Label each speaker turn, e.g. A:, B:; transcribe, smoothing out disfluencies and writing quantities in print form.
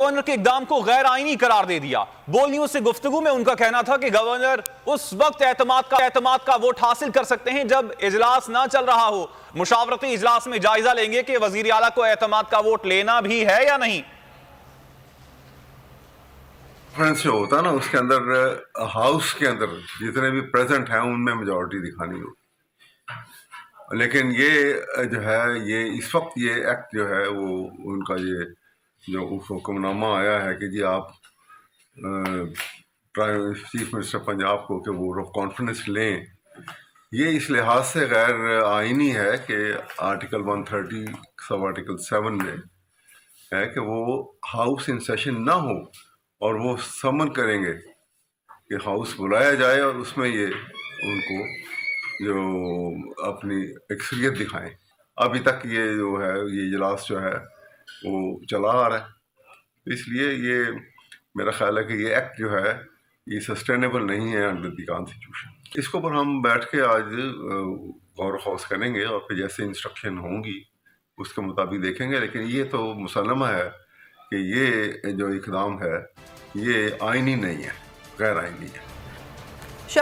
A: Governor کے اقدام کو غیر آئینی قرار دے دیا۔ بول نیوز سے گفتگو میں ان کا کہنا تھا کہ گورنر اس وقت اعتماد کا ووٹ حاصل کر سکتے ہیں جب اجلاس نہ چل رہا ہو۔ مشاورتی اجلاس میں جائزہ لیں گے کہ وزیر اعلیٰ کو اعتماد کا ووٹ لینا بھی ہے یا نہیں۔
B: کانفرنس جو ہوتا ہے نا، اس کے اندر ہاؤس کے اندر جتنے بھی پریزنٹ ہیں ان میں میجورٹی دکھانی ہوگی، لیکن یہ جو ہے یہ اس وقت یہ ایکٹ جو ہے وہ ان کا یہ جو حکم نامہ آیا ہے کہ جی آپ چیف منسٹر پنجاب کو کہ وہ کانفرنس لیں، یہ اس لحاظ سے غیر آئینی ہے کہ آرٹیکل 130 سب آرٹیکل 7 میں ہے کہ وہ ہاؤس ان سیشن نہ ہو اور وہ سمن کریں گے کہ ہاؤس بلایا جائے اور اس میں یہ ان کو جو اپنی اکثریت دکھائیں۔ ابھی تک یہ جو ہے یہ اجلاس جو ہے وہ چلا آ رہا ہے، اس لیے یہ میرا خیال ہے کہ یہ ایکٹ جو ہے یہ سسٹینیبل نہیں ہے انڈر دی کانسٹیٹیوشن۔ اس کے اوپر ہم بیٹھ کے آج غور و خوض کریں گے اور پھر جیسے انسٹرکشن ہوں گی اس کے مطابق دیکھیں گے، لیکن یہ تو مسلمہ ہے کہ یہ جو اقدام ہے یہ آئینی نہیں ہے، غیر آئینی ہے۔